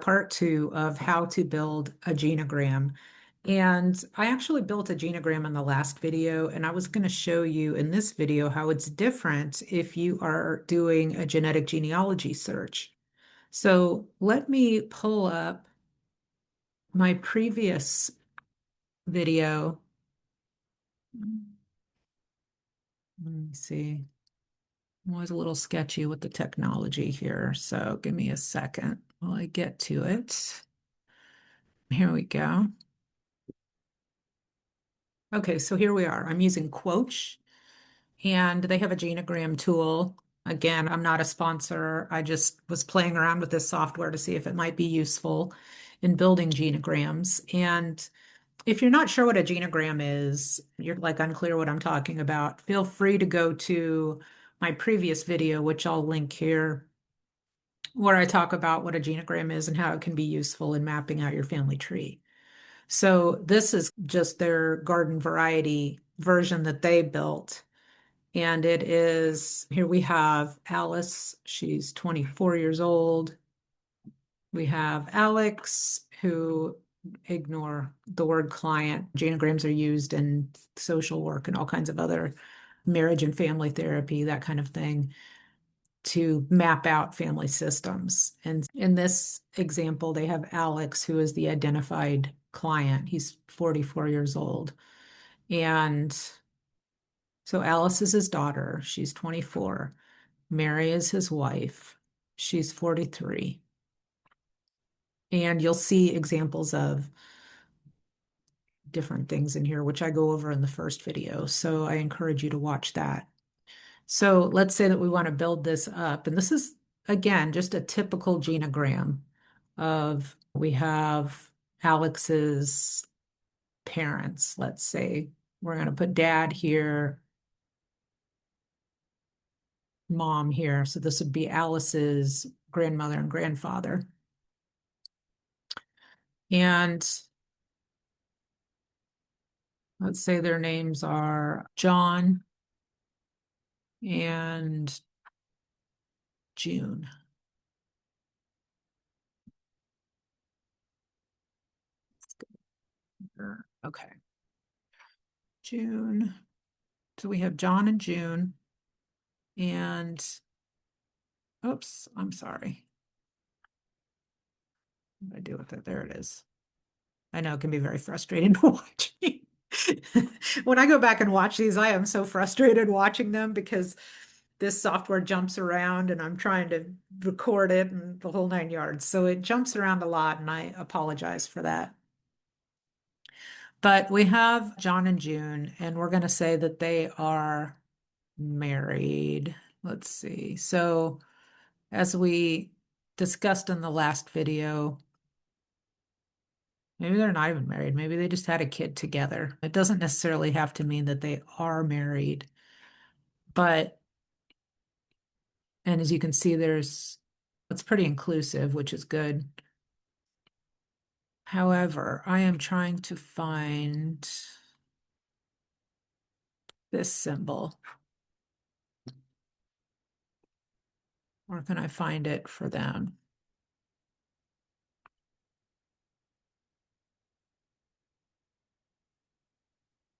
part two of how to build a genogram. And I actually built a genogram in the last video, and I was going to show you in this video how it's different if you are doing a genetic genealogy search. So let me pull up my previous video. Let me see. I'm always a little sketchy with the technology here, so give me a second while I get to it. Here we go. Okay, so here we are. I'm using Quotch, and they have a genogram tool. Again, I'm not a sponsor. I just was playing around with this software to see if it might be useful in building genograms. And if you're not sure what a genogram is, you're like unclear what I'm talking about, feel free to go to my previous video, which I'll link here, where I talk about what a genogram is and how it can be useful in mapping out your family tree. So this is just their garden variety version that they built. And it is, here we have Alice, she's 24 years old. We have Alex, who, ignore the word client. Genograms are used in social work and all kinds of other marriage and family therapy, that kind of thing, to map out family systems. And in this example, they have Alex, who is the identified client. He's 44 years old. And so Alice is his daughter. She's 24. Mary is his wife. She's 43. And you'll see examples of different things in here, which I go over in the first video. So I encourage you to watch that. So let's say that we want to build this up. And this is, again, just a typical genogram of, we have Alex's parents. Let's say we're going to put dad here, mom here. So this would be Alice's grandmother and grandfather. And let's say their names are John and June. Okay. June. So we have John and June. And, oops, I'm sorry. What did I do with it? There it is. I know it can be very frustrating to watch. When I go back and watch these, I am so frustrated watching them because this software jumps around and I'm trying to record it and the whole 9 yards. So it jumps around a lot, and I apologize for that. But we have John and June, and we're going to say that they are married. Let's see. So as we discussed in the last video, maybe they're not even married. Maybe they just had a kid together. It doesn't necessarily have to mean that they are married. But, and as you can see, it's pretty inclusive, which is good. However, I am trying to find this symbol. Where can I find it for them?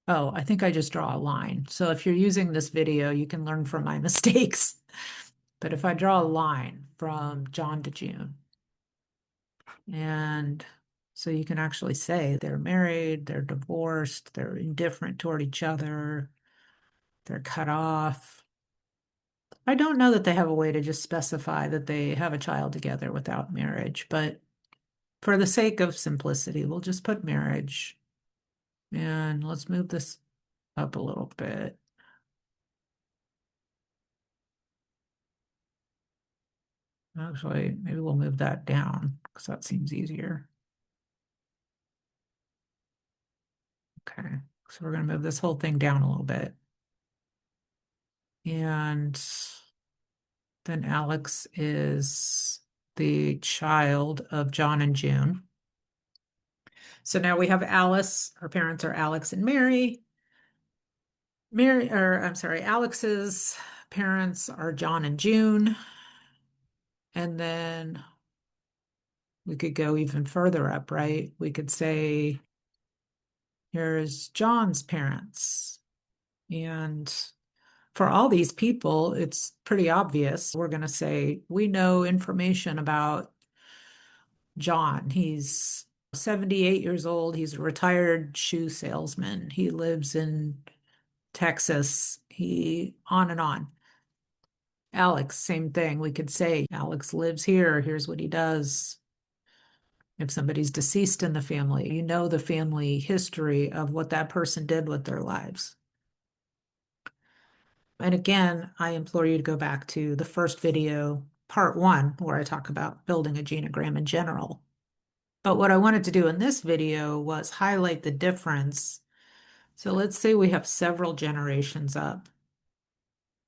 Oh, I think I just draw a line. So if you're using this video, you can learn from my mistakes. But if I draw a line from John to June, and so you can actually say they're married, they're divorced, they're indifferent toward each other, they're cut off. I don't know that they have a way to just specify that they have a child together without marriage, but for the sake of simplicity, we'll just put marriage. And let's move this up a little bit. Actually, maybe we'll move that down because that seems easier. Okay, so we're going to move this whole thing down a little bit. And then Alex is the child of John and June. So now we have Alice. Her parents are Alex and Mary. Alex's parents are John and June. And then We could go even further up, right? We could say, here's John's parents. And for all these people, it's pretty obvious. We're going to say, we know information about John. He's 78 years old. He's a retired shoe salesman. He lives in Texas. He on and on. Alex, same thing. We could say Alex lives here. Here's what he does. If somebody's deceased in the family, you know the family history of what that person did with their lives. And again, I implore you to go back to the first video, part one, where I talk about building a genogram in general. But what I wanted to do in this video was highlight the difference. So let's say we have several generations up.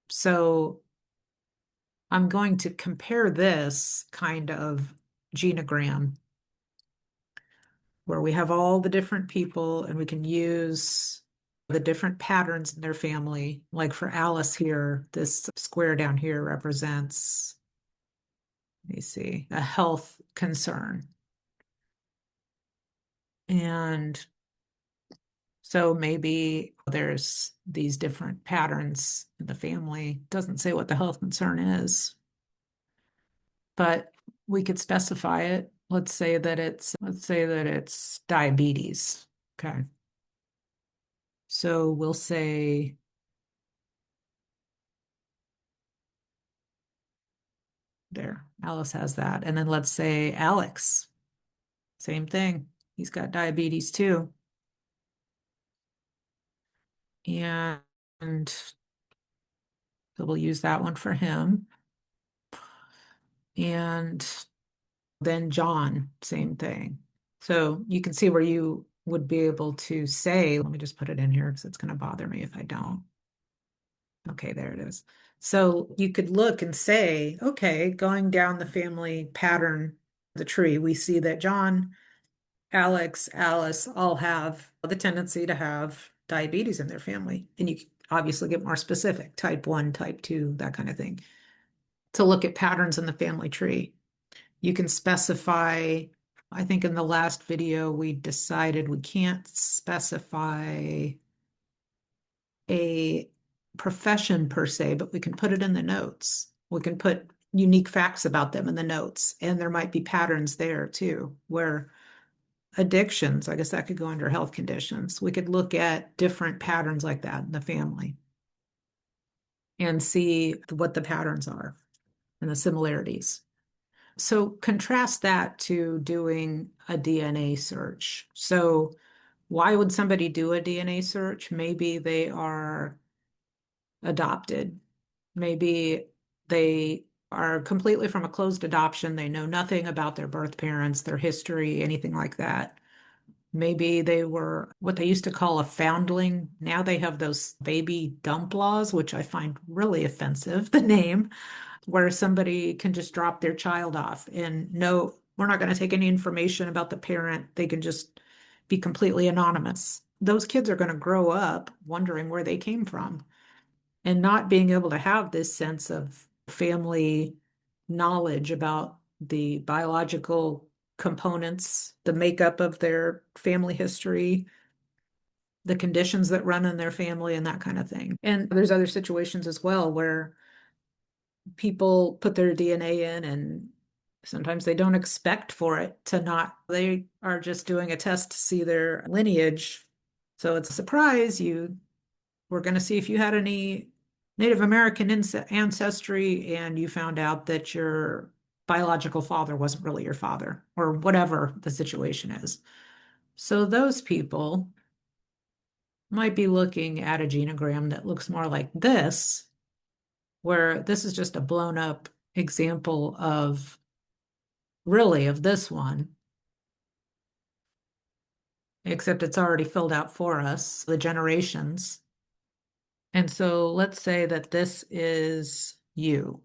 So I'm going to compare this kind of genogram where we have all the different people and we can use the different patterns in their family. Like for Alice here, this square down here represents, let me see, a health concern. And so maybe there's these different patterns in the family. Doesn't say what the health concern is, but we could specify it. Let's say that it's diabetes. Okay. So we'll say there, Alice has that. And then let's say Alex, same thing. He's got diabetes too. And so we'll use that one for him. And then John, same thing. So you can see where you would be able to say, let me just put it in here because it's going to bother me if I don't. Okay, there it is. So you could look and say, okay, going down the family pattern, the tree, we see that John, Alex, Alice all have the tendency to have diabetes in their family. And you obviously get more specific, type 1, type 2, that kind of thing, to look at patterns in the family tree. You can specify, I think in the last video, we decided we can't specify a profession per se, but we can put it in the notes. We can put unique facts about them in the notes. And there might be patterns there too, where addictions, I guess that could go under health conditions. We could look at different patterns like that in the family and see what the patterns are and the similarities. So contrast that to doing a DNA search. So why would somebody do a DNA search? Maybe they are adopted. Maybe they are completely from a closed adoption. They know nothing about their birth parents, their history, anything like that. Maybe they were what they used to call a foundling. Now they have those baby dump laws, which I find really offensive, the name, where somebody can just drop their child off and no, we're not going to take any information about the parent. They can just be completely anonymous. Those kids are going to grow up wondering where they came from and not being able to have this sense of family knowledge about the biological components, the makeup of their family history, the conditions that run in their family, and that kind of thing. And there's other situations as well where people put their DNA in and sometimes they don't expect for it to not, they are just doing a test to see their lineage. So it's a surprise. We're going to see if you had any Native American ancestry and you found out that your biological father wasn't really your father or whatever the situation is. So those people might be looking at a genogram that looks more like this, where this is just a blown up example of really of this one, except it's already filled out for us, the generations. And so let's say that this is you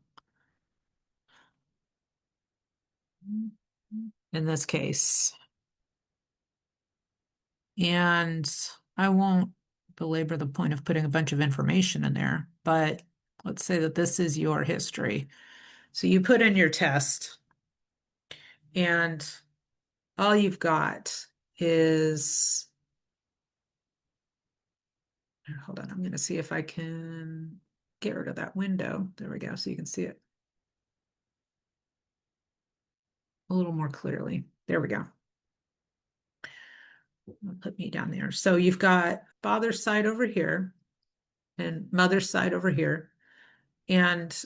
in this case. And I won't belabor the point of putting a bunch of information in there, but let's say that this is your history. So you put in your test And all you've got is, hold on, I'm going to see if I can get rid of that window. There we go, so you can see it a little more clearly. There we go. Put me down there. So you've got father's side over here and mother's side over here. And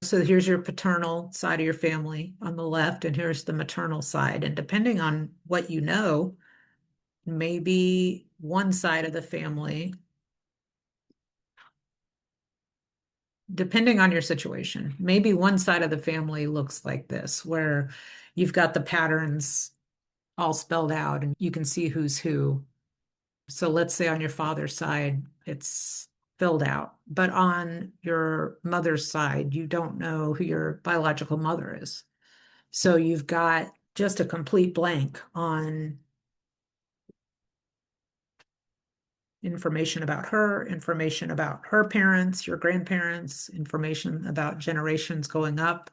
so here's your paternal side of your family on the left, and here's the maternal side. And depending on what you know, maybe one side of the family, depending on your situation, maybe one side of the family looks like this, where you've got the patterns all spelled out and you can see who's who. So let's say on your father's side, it's filled out, but on your mother's side, you don't know who your biological mother is. So you've got just a complete blank on information about her parents, your grandparents, information about generations going up.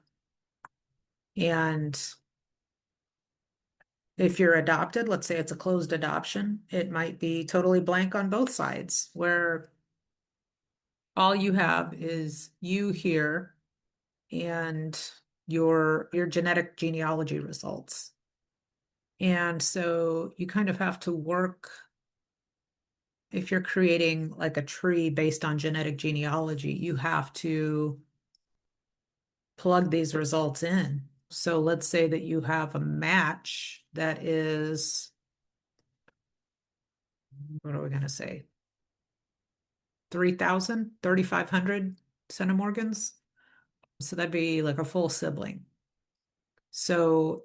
And if you're adopted, let's say it's a closed adoption, it might be totally blank on both sides, where all you have is you here and your genetic genealogy results. And so you kind of have to work, if you're creating like a tree based on genetic genealogy, you have to plug these results in. So let's say that you have a match that is, what are we going to say? 3,000, 3,500 centimorgans. So that'd be like a full sibling. So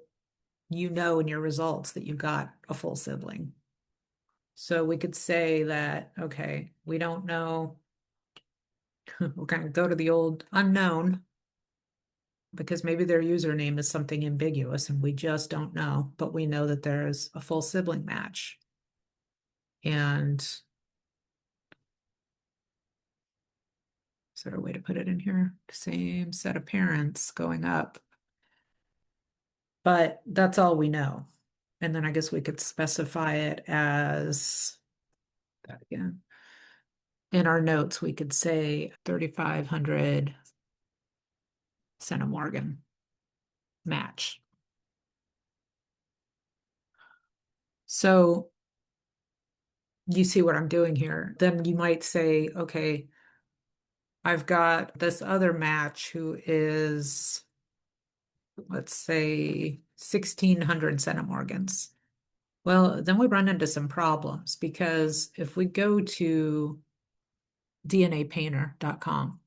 you know in your results that you got a full sibling. So we could say that, okay, we don't know. We'll kind of go to the old unknown because maybe their username is something ambiguous and we just don't know, but we know that there's a full sibling match. And is there a way to put it in here? Same set of parents going up. But that's all we know. And then I guess we could specify it as that again. In our notes, we could say 3,500 centimorgan match. So you see what I'm doing here. Then you might say, okay, I've got this other match who is, let's say, 1,600 centimorgans. Well, then we run into some problems because if we go to DNApainter.com,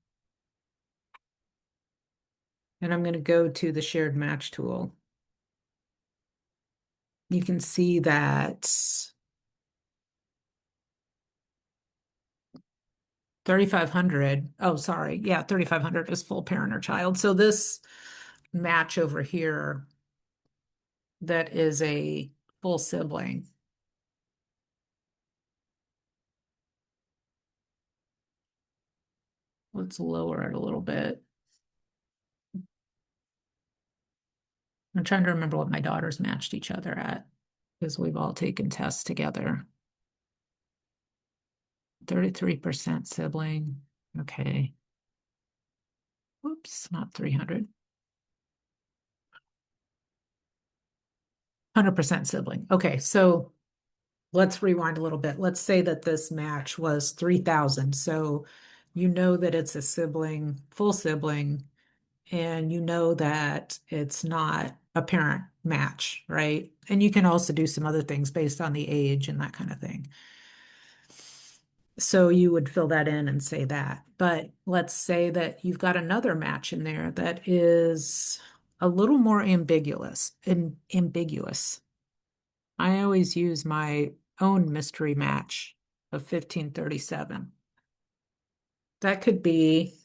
and I'm going to go to the shared match tool, you can see that 3,500, oh, sorry, yeah, 3,500 is full parent or child. So this match over here that is a full sibling, let's lower it a little bit. I'm trying to remember what my daughters matched each other at because we've all taken tests together. 33% sibling. Okay. Whoops, not 300. 100% sibling. Okay, so let's rewind a little bit. Let's say that this match was 3,000. So you know that it's a sibling, full sibling, and you know that it's not a parent match, right? And you can also do some other things based on the age and that kind of thing. So you would fill that in and say that. But let's say that you've got another match in there that is a little more ambiguous. I always use my own mystery match of 1537. That could be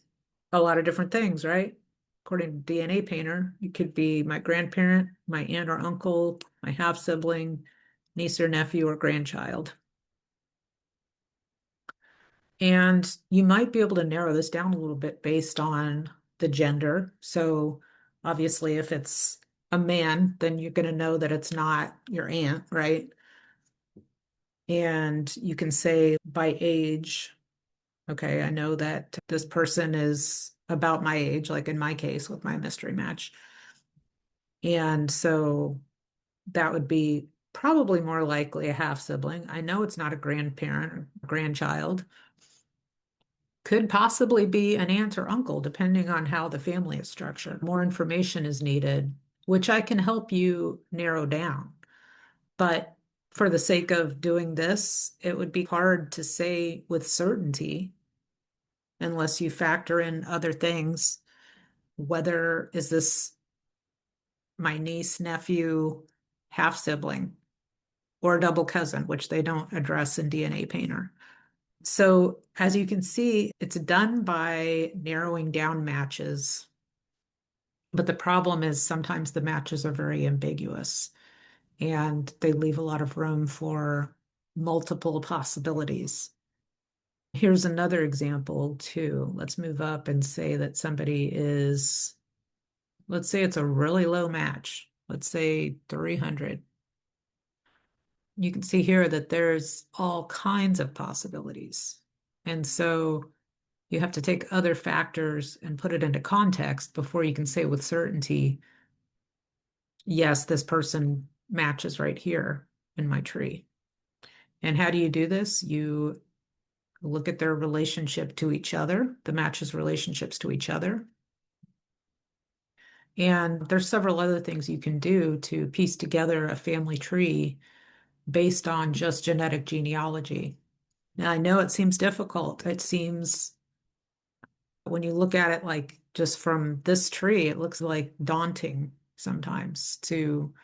a lot of different things, right? According to DNA Painter, it could be my grandparent, my aunt or uncle, my half sibling, niece or nephew, or grandchild. And you might be able to narrow this down a little bit based on the gender. So obviously, if it's a man, then you're going to know that it's not your aunt, right? And you can say by age, okay, I know that this person is about my age, like in my case with my mystery match. And so that would be probably more likely a half sibling. I know it's not a grandparent or grandchild. Could possibly be an aunt or uncle, depending on how the family is structured. More information is needed, which I can help you narrow down. But for the sake of doing this, it would be hard to say with certainty unless you factor in other things. Whether is this my niece, nephew, half sibling, or a double cousin, which they don't address in DNA Painter. So, as you can see, it's done by narrowing down matches. But the problem is sometimes the matches are very ambiguous and they leave a lot of room for multiple possibilities. Here's another example, too. Let's move up and say that somebody is, let's say it's a really low match. Let's say 300. You can see here that there's all kinds of possibilities. And so you have to take other factors and put it into context before you can say with certainty, yes, this person matches right here in my tree. And how do you do this? You look at their relationship to each other, the matches' relationships to each other. And there's several other things you can do to piece together a family tree based on just genetic genealogy. Now, I know it seems difficult. It seems, when you look at it like just from this tree, it looks like daunting sometimes to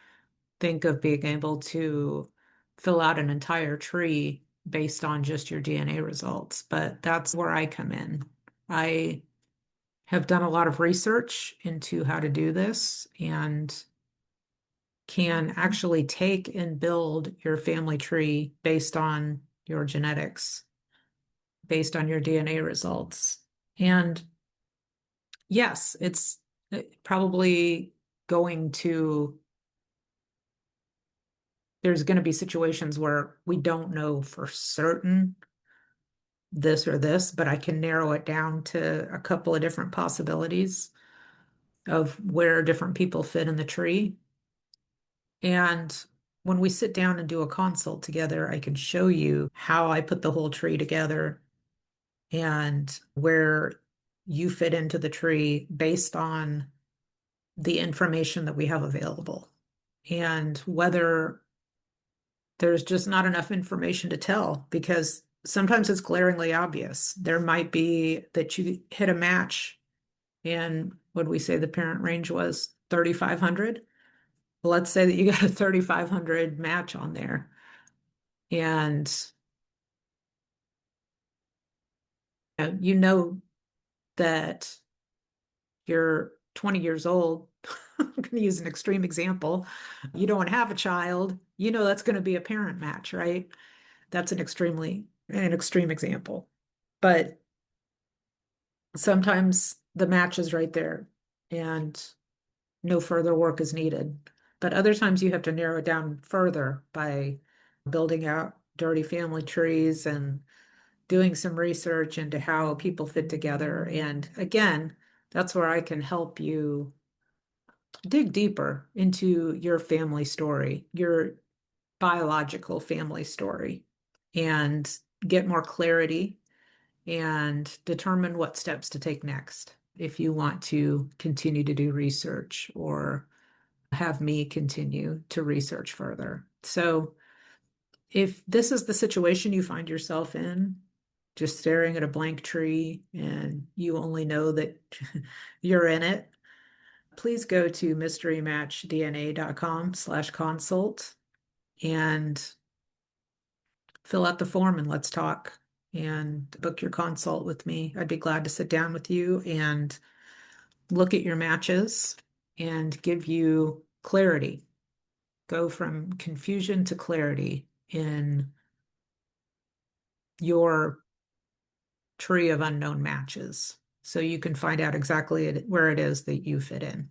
think of being able to fill out an entire tree based on just your DNA results. But that's where I come in. I have done a lot of research into how to do this and can actually take and build your family tree based on your genetics, based on your DNA results. And yes, it's probably going to, there's going to be situations where we don't know for certain this or this, but I can narrow it down to a couple of different possibilities of where different people fit in the tree. And when we sit down and do a consult together, I can show you how I put the whole tree together and where you fit into the tree based on the information that we have available and whether there's just not enough information to tell because sometimes it's glaringly obvious. There might be that you hit a match and what we say the parent range was 3,500. Let's say that you got a 3,500 match on there and you know that you're 20 years old. I'm going to use an extreme example. You don't have a child, you know that's going to be a parent match, right? That's an extreme example. But sometimes the match is right there and no further work is needed. But other times you have to narrow it down further by building out dirty family trees and doing some research into how people fit together. And again, that's where I can help you dig deeper into your family story, your biological family story, and get more clarity and determine what steps to take next if you want to continue to do research or have me continue to research further. So, if this is the situation you find yourself in, just staring at a blank tree and you only know that you're in it, please go to mysterymatchdna.com/consult and fill out the form and let's talk and book your consult with me. I'd be glad to sit down with you and look at your matches and give you clarity. Go from confusion to clarity in your tree of unknown matches so you can find out exactly where it is that you fit in.